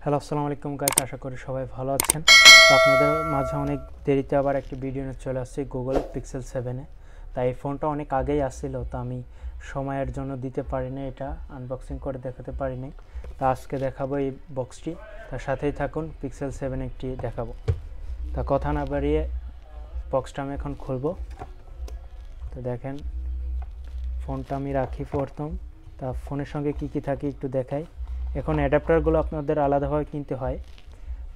Hello, আসসালামু আলাইকুম guys, আশা করি সবাই ভালো আছেন। তো আপনাদের মাঝে অনেক দেরিতে আবার একটি ভিডিও নিয়ে চলে আসছি গুগল পিক্সেল 7-এ। তাই এই ফোনটা অনেক আগেই আসছিল, তো আমি সময়ের জন্য দিতে পারিনি, এটা আনবক্সিং করে দেখাতে পারিনি। তা আজকে দেখাবো এই বক্সটি, তার সাথেই থাকুন। পিক্সেল 7 একটি দেখাবো। তা কথা না বাড়িয়ে বক্সটা আমি এখন খুলবো। তো দেখেন, ফোনটা আমি রাখি প্রথম। তা ফোনের সঙ্গে কি কি থাকে একটু দেখাই। এখন অ্যাডাপ্টারগুলো আপনাদের আলাদাভাবে কিনতে হয়।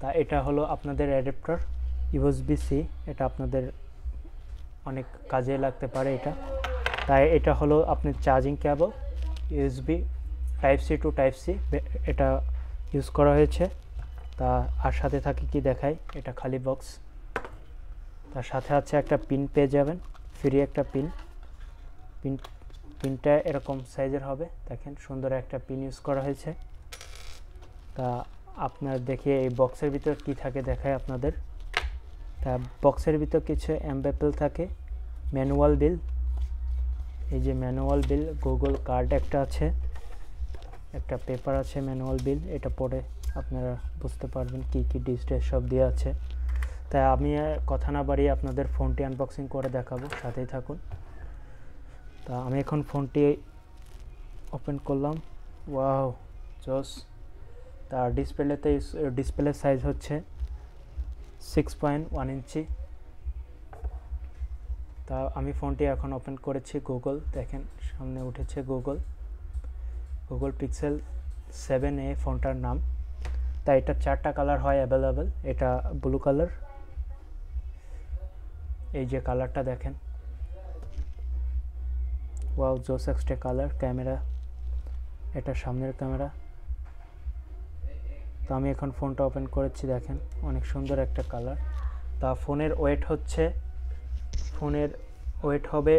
তা এটা হলো আপনাদের অ্যাডাপ্টার USB-C, এটা আপনাদের অনেক কাজে লাগতে পারে এটা। তাই এটা হলো আপনার charging cable, USB type C to type C, এটা ইউজ করা হয়েছে। তা আর সাথে থাকে কি দেখাই, এটা খালি বক্স। তার সাথে আছে একটা পিন পেয়ে যাবেন, ফ্রি একটা পিনটা এরকম সাইজের হবে, দেখেন সুন্দর একটা পিন ইউজ করা হয়েছে। তা আপনার দেখে এই বক্সের ভিতর কি থাকে দেখায় আপনাদের। তা বক্সের ভিতর কিছু এমবেপেল থাকে, ম্যানুয়াল বিল, এই যে ম্যানুয়াল বিল, গুগল কার্ড একটা আছে, একটা পেপার আছে ম্যানুয়াল বিল, এটা পড়ে আপনারা বুঝতে পারবেন কি কি ডিটেইলস সব দেওয়া আছে। তাই আমি কথা না বাড়িয়ে আপনাদের ফোনটি আনবক্সিং করে দেখাবো, সাথেই থাকুন। তা আমি এখন ফোনটি ওপেন করলাম। ওয়াও, জোস। তার ডিসপ্লে সাইজ হচ্ছে 6.1 ইঞ্চি। তা আমি ফোনটি এখন ওপেন করেছি। গুগল দেখেন সামনে উঠেছে, গুগল পিক্সেল 7a ফোনটার নাম। তাই এটা 4টা কালার হয় অ্যাভেলেবেল। এটা ব্লু কালার, এই যে কালারটা দেখেন, ওয়াও জোস এক্সট্রা কালার। ক্যামেরা, এটা সামনের ক্যামেরা। তো আমি এখন ফোনটা ওপেন করেছি, দেখেন অনেক সুন্দর একটা কালার। তা ফোনের ওয়েট হবে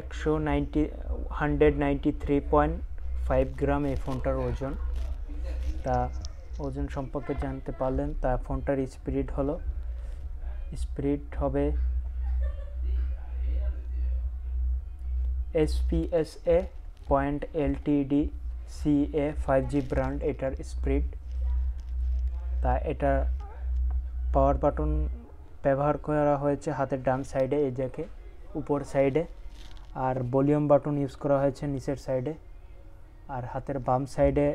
193.5 গ্রাম এই ফোনটার ওজন। তা ওজন সম্পর্কে জানতে পারলেন। তা ফোনটার স্পিড হবে SPSA .LTDCA 5G ব্র্যান্ড এটার স্পিড। তা এটা পাওয়ার বাটন ব্যবহার করা হয়েছে হাতের ডান সাইডে, এই দেখে উপর সাইডে, আর ভলিউম বাটন ইউজ করা হয়েছে নিচের সাইডে। আর হাতের বাম সাইডে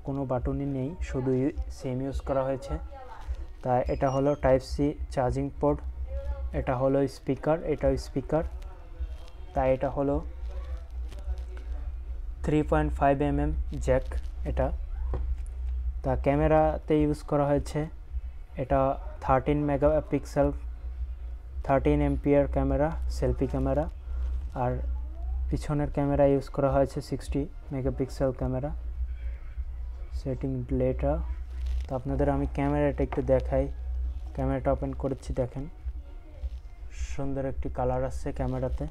কোনো বাটনই নেই, শুধু সিম ইউজ করা হয়েছে। তা এটা হলো টাইপ সি চার্জিং পোর্ট, এটা হলো স্পিকার, এটাও স্পিকার। তা এটা হলো 3.5 mm জ্যাক এটা। তা ক্যামেরাতে ইউজ করা হয়েছে এটা 13 megapixel 13 MPR camera, selfie camera. আর পিছনের ক্যামেরা ইউজ করা হয়েছে 60 মেগাপিক্সেল ক্যামেরা। সেটিং ডিলেটা। তো আপনাদের আমি ক্যামেরাটা একটু দেখাই। ক্যামেরাটা ওপেন করেছি, দেখেন সুন্দর একটি কালার আসছে ক্যামেরাতে।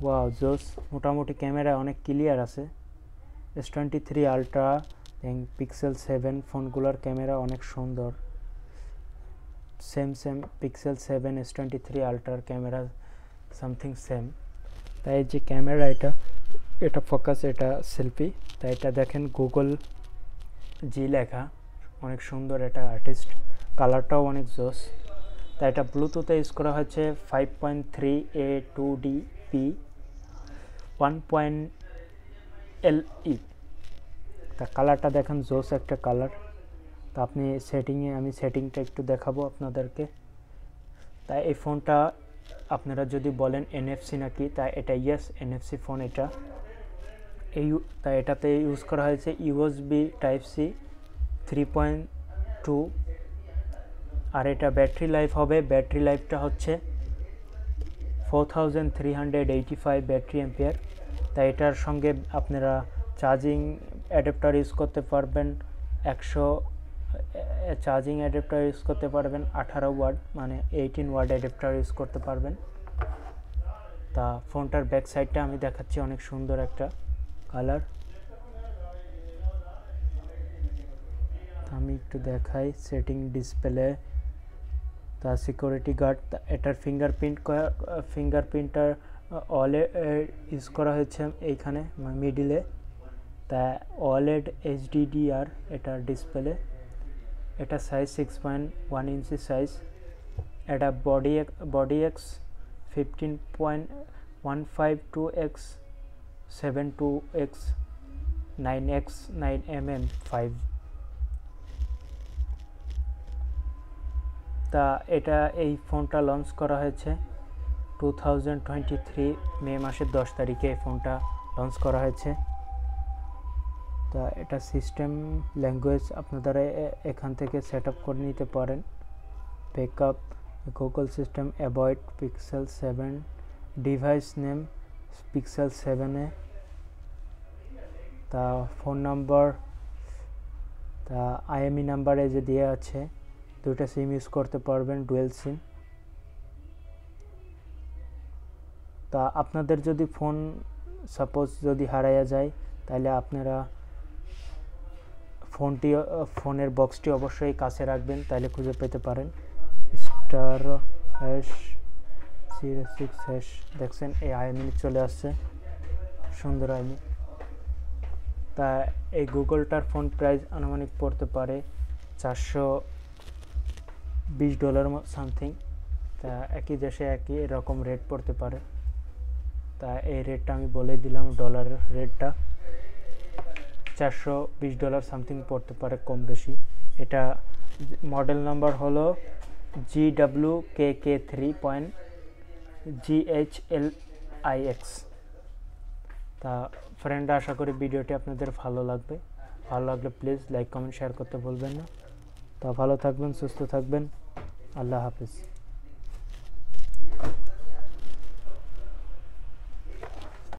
ওয়াও জোস, মোটামুটি ক্যামেরা অনেক ক্লিয়ার আছে। S23 আলট্রা পিক্সেল 7 ফোনগুলোর ক্যামেরা অনেক সুন্দর। সেম পিক্সেল 7 S23 আলট্রার ক্যামেরা সামথিং সেম। তাই যে ক্যামেরা এটা ফোকাস, এটা সেলফি। তাই এটা দেখেন গুগল জি লেখা, অনেক সুন্দর, এটা আর্টিস্ট। কালারটাও অনেক জোস। তাই এটা ব্লুটুথে ইউজ করা হয়েছে 5.3A2DP 1.LE। তা কালারটা দেখেন জোস একটা কালার। তা আমি সেটিংটা একটু দেখাবো আপনাদেরকে। তাই এই ফোনটা আপনারা যদি বলেন NFC নাকি, তা এটা ইয়েস NFC ফোন এটা। তাই এটাতে ইউজ করা হয়েছে USB টাইপ সি 3.2। আর এটা ব্যাটারি লাইফটা হচ্ছে 4385 ব্যাটারি এম্পিয়ার। তাই এটার সঙ্গে আপনারা চার্জিং অ্যাডাপ্টার ইউজ করতে পারবেন 18 ওয়াট, মানে 18 ওয়াট অ্যাডাপ্টার ইউজ করতে পারবেন। তা ফোনটার ব্যাক সাইডটা আমি দেখাচ্ছি, অনেক সুন্দর একটা কালার। আমি একটু দেখাই সেটিং ডিসপ্লে। তা সিকিউরিটি গার্ড, এটার ফিঙ্গারপ্রিন্টার OLED ইউজ করা হয়েছে এইখানে মিডিলে। তা OLED HDDR এটা ডিসপ্লে, এটা সাইজ 6.1 ইঞ্চি সাইজ। এটা body x 15.152x 72x 9x 9mm 5। তা এটা এই ফোনটা লঞ্চ করা হয়েছে 2023 মে মাসের 10 তারিখে এই ফোনটা লঞ্চ করা হয়েছে। তা এটা সিস্টেম ল্যাঙ্গুয়েজ আপনারা এখান থেকে সেট আপ করে নিতে পারেন। Backup Google system avoid pixel 7, device name pixel 7 তা ফোন নাম্বার, তা IMEI নাম্বারে যে দেওয়া আছে, দুইটা সিম ইউজ করতে পারবেন, ডুয়েল সিম। তা আপনাদের যদি ফোন সাপোজ যদি হারায়া যায়, তাহলে আপনারা ফোনের বক্সটি অবশ্যই কাছে রাখবেন, তাহলে খুঁজে পেতে পারেন। *#06# দেখছেন এই IMEI চলে আসছে, সুন্দর IMEI। তা এই গুগলটার ফোন প্রাইস আনুমানিক পড়তে পারে $420 সামথিং। তা একই দেশে একই রকম রেট পড়তে পারে। তা এই রেটটা আমি বলে দিলাম, ডলারের রেটটা $420 সামথিং পড়তে পারে, কম বেশি। এটা মডেল নাম্বার হলো GWKK3.GHLIX। তা ফ্রেন্ড, আশা করি ভিডিওটি আপনাদের ভালো লাগবে। ভালো লাগলে প্লিজ লাইক কমেন্ট শেয়ার করতে ভুলবেন না। তা ভালো থাকবেন, সুস্থ থাকবেন, আল্লাহ হাফিজ।